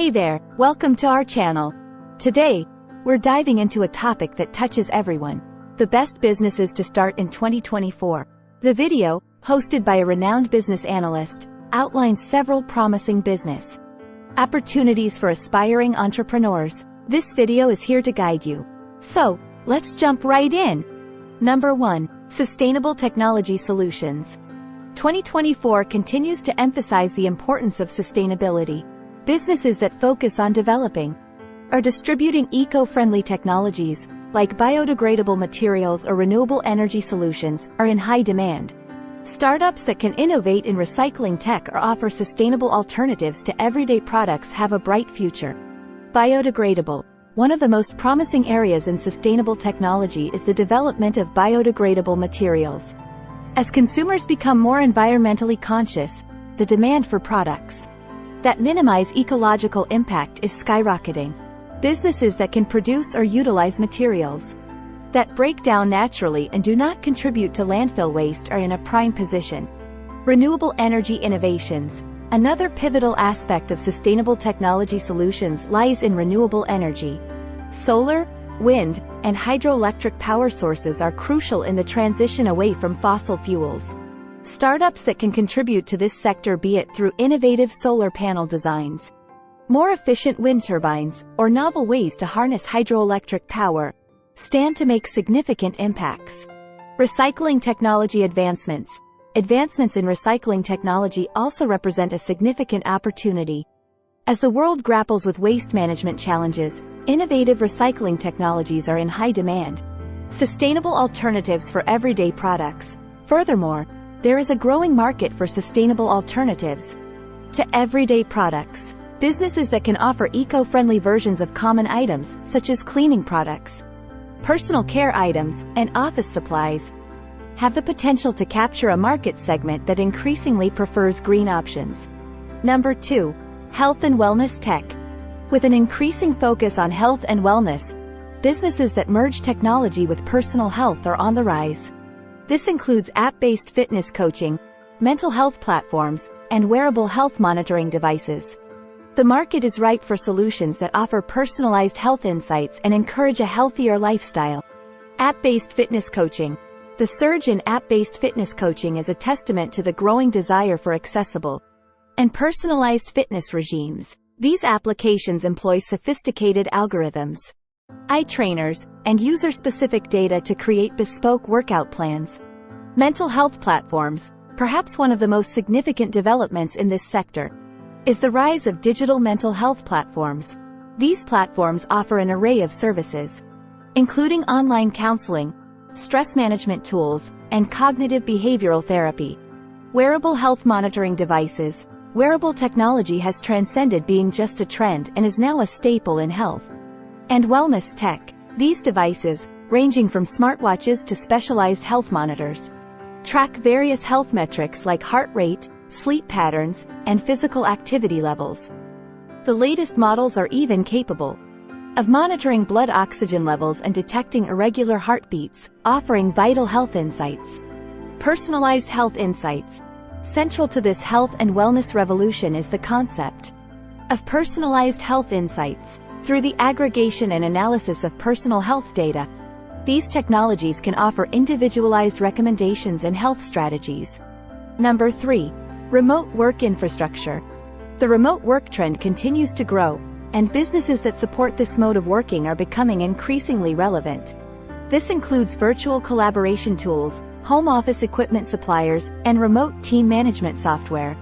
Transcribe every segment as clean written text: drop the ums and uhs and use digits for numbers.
Hey there, welcome to our channel. Today, we're diving into a topic that touches everyone: the best businesses to start in 2024. The video, hosted by a renowned business analyst, outlines several promising business opportunities for aspiring entrepreneurs. This video is here to guide you. So, let's jump right in. Number 1. Sustainable technology solutions. 2024 continues to emphasize the importance of sustainability. Businesses that focus on developing or distributing eco-friendly technologies, like biodegradable materials or renewable energy solutions, are in high demand. Startups that can innovate in recycling tech or offer sustainable alternatives to everyday products have a bright future. Biodegradable. One of the most promising areas in sustainable technology is the development of biodegradable materials. As consumers become more environmentally conscious, the demand for products that minimize ecological impact is skyrocketing. Businesses that can produce or utilize materials that break down naturally and do not contribute to landfill waste are in a prime position. Renewable energy innovations. Another pivotal aspect of sustainable technology solutions lies in renewable energy. Solar, wind, and hydroelectric power sources are crucial in the transition away from fossil fuels. Startups that can contribute to this sector, be it through innovative solar panel designs, more efficient wind turbines, or novel ways to harness hydroelectric power, stand to make significant impacts. Recycling technology advancements. Advancements in recycling technology also represent a significant opportunity. As the world grapples with waste management challenges, innovative recycling technologies are in high demand. Sustainable alternatives for everyday products. Furthermore, there is a growing market for sustainable alternatives to everyday products. Businesses that can offer eco-friendly versions of common items, such as cleaning products, personal care items, and office supplies, have the potential to capture a market segment that increasingly prefers green options. Number 2. Health and wellness tech. With an increasing focus on health and wellness, businesses that merge technology with personal health are on the rise. This includes app-based fitness coaching, mental health platforms, and wearable health monitoring devices. The market is ripe for solutions that offer personalized health insights and encourage a healthier lifestyle. App-based fitness coaching. The surge in app-based fitness coaching is a testament to the growing desire for accessible and personalized fitness regimes. These applications employ sophisticated algorithms, eye trainers, and user-specific data to create bespoke workout plans. Mental health platforms. Perhaps one of the most significant developments in this sector is the rise of digital mental health platforms. These platforms offer an array of services, including online counseling, stress management tools, and cognitive behavioral therapy. Wearable health monitoring devices. Wearable technology has transcended being just a trend and is now a staple in health and wellness tech. These devices, ranging from smartwatches to specialized health monitors, track various health metrics like heart rate, sleep patterns, and physical activity levels. The latest models are even capable of monitoring blood oxygen levels and detecting irregular heartbeats, offering vital health insights. Personalized health insights. Central to this health and wellness revolution is the concept of personalized health insights. Through the aggregation and analysis of personal health data, these technologies can offer individualized recommendations and health strategies. Number 3. Remote work infrastructure. The remote work trend continues to grow, and businesses that support this mode of working are becoming increasingly relevant. This includes virtual collaboration tools, home office equipment suppliers, and remote team management software.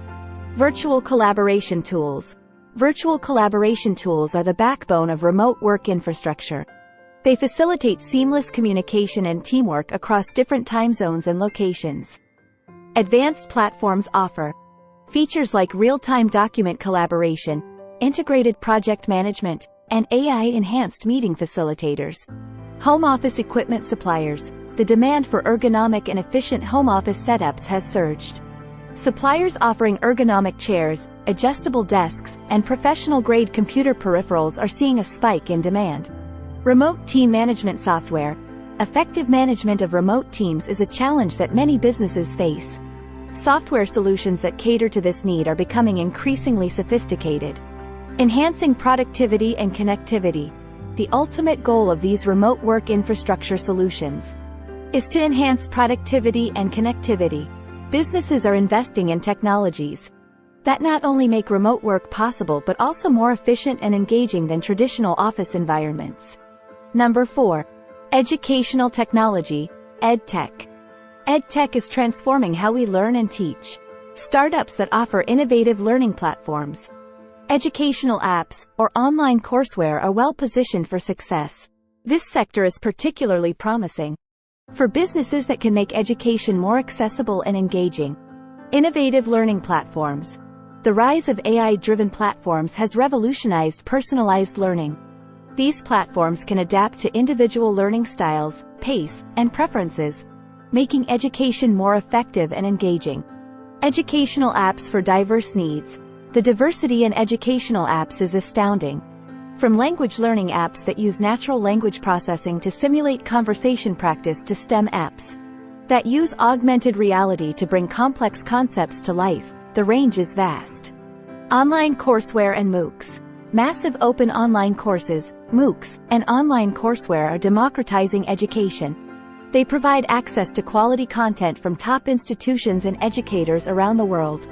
Virtual collaboration tools. Virtual collaboration tools are the backbone of remote work infrastructure. They facilitate seamless communication and teamwork across different time zones and locations. Advanced platforms offer features like real-time document collaboration, integrated project management, and AI-enhanced meeting facilitators. Home office equipment suppliers. The demand for ergonomic and efficient home office setups has surged. Suppliers offering ergonomic chairs, adjustable desks, and professional-grade computer peripherals are seeing a spike in demand. Remote team management software. Effective management of remote teams is a challenge that many businesses face. Software solutions that cater to this need are becoming increasingly sophisticated. Enhancing productivity and connectivity. The ultimate goal of these remote work infrastructure solutions is to enhance productivity and connectivity. Businesses are investing in technologies that not only make remote work possible but also more efficient and engaging than traditional office environments. Number 4. Educational technology, EdTech. EdTech is transforming how we learn and teach. Startups that offer innovative learning platforms, educational apps, or online courseware are well positioned for success. This sector is particularly promising for businesses that can make education more accessible and engaging. Innovative learning platforms. The rise of AI-driven platforms has revolutionized personalized learning. These platforms can adapt to individual learning styles, pace, and preferences, making education more effective and engaging. Educational apps for diverse needs. The diversity in educational apps is astounding. From language learning apps that use natural language processing to simulate conversation practice to STEM apps that use augmented reality to bring complex concepts to life, the range is vast. Online courseware and MOOCs. Massive open online courses, MOOCs, and online courseware are democratizing education. They provide access to quality content from top institutions and educators around the world.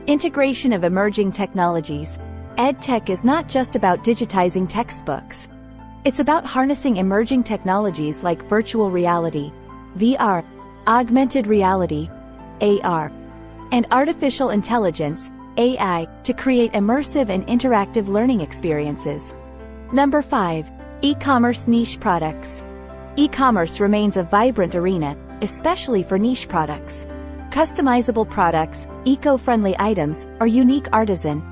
Integration of emerging technologies. EdTech is not just about digitizing textbooks. It's about harnessing emerging technologies like virtual reality, VR, augmented reality, AR, and artificial intelligence, AI, to create immersive and interactive learning experiences. Number 5. E-commerce niche products. E-commerce remains a vibrant arena, especially for niche products. Customizable products, eco-friendly items, or unique artisan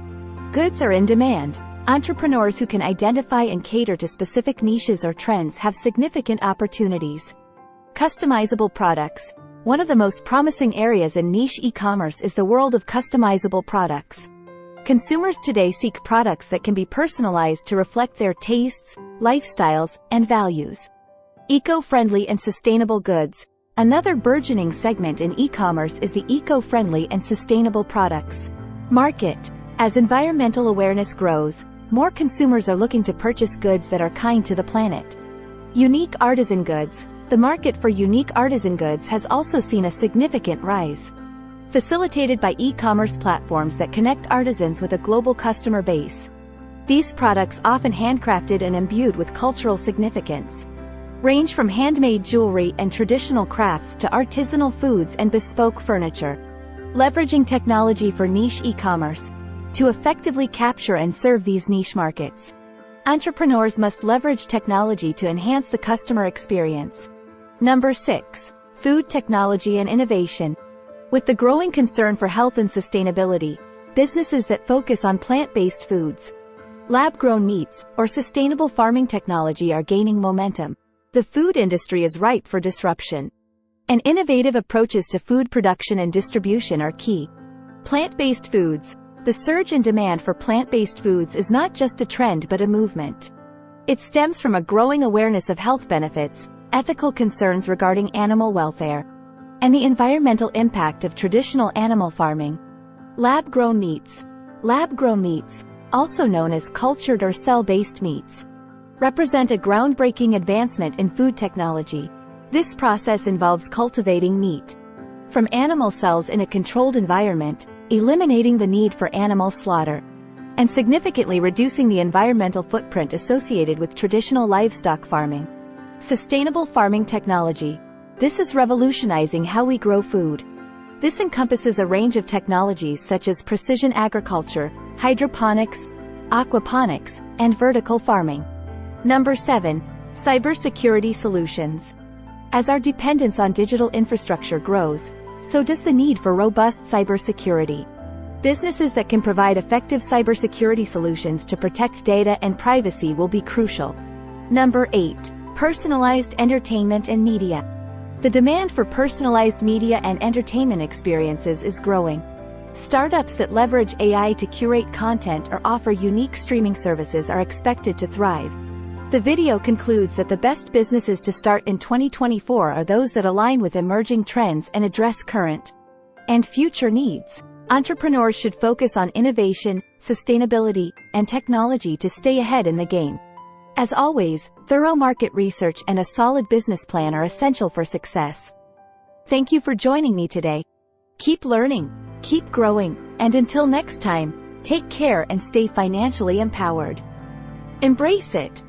goods are in demand. Entrepreneurs who can identify and cater to specific niches or trends have significant opportunities. Customizable products. One of the most promising areas in niche e-commerce is the world of customizable products. Consumers today seek products that can be personalized to reflect their tastes, lifestyles, and values. Eco-friendly and sustainable goods. Another burgeoning segment in e-commerce is the eco-friendly and sustainable products market. As environmental awareness grows, more consumers are looking to purchase goods that are kind to the planet. Unique artisan goods. The market for unique artisan goods has also seen a significant rise, facilitated by e-commerce platforms that connect artisans with a global customer base. These products, often handcrafted and imbued with cultural significance, range from handmade jewelry and traditional crafts to artisanal foods and bespoke furniture. Leveraging technology for niche e-commerce. To effectively capture and serve these niche markets, entrepreneurs must leverage technology to enhance the customer experience. Number 6. Food technology and innovation. With the growing concern for health and sustainability, businesses that focus on plant-based foods, lab-grown meats, or sustainable farming technology are gaining momentum. The food industry is ripe for disruption, and innovative approaches to food production and distribution are key. Plant-based foods. The surge in demand for plant-based foods is not just a trend but a movement. It stems from a growing awareness of health benefits, ethical concerns regarding animal welfare, and the environmental impact of traditional animal farming. Lab-grown meats. Lab-grown meats, also known as cultured or cell-based meats, represent a groundbreaking advancement in food technology. This process involves cultivating meat from animal cells in a controlled environment, eliminating the need for animal slaughter, and significantly reducing the environmental footprint associated with traditional livestock farming. Sustainable farming technology. This is revolutionizing how we grow food. This encompasses a range of technologies such as precision agriculture, hydroponics, aquaponics, and vertical farming. Number 7. Cybersecurity solutions. As our dependence on digital infrastructure grows, so does the need for robust cybersecurity. Businesses that can provide effective cybersecurity solutions to protect data and privacy will be crucial. Number 8. Personalized entertainment and media. The demand for personalized media and entertainment experiences is growing. Startups that leverage AI to curate content or offer unique streaming services are expected to thrive. The video concludes that the best businesses to start in 2024 are those that align with emerging trends and address current and future needs. Entrepreneurs should focus on innovation, sustainability, and technology to stay ahead in the game. As always, thorough market research and a solid business plan are essential for success. Thank you for joining me today. Keep learning, keep growing, and until next time, take care and stay financially empowered. Embrace it.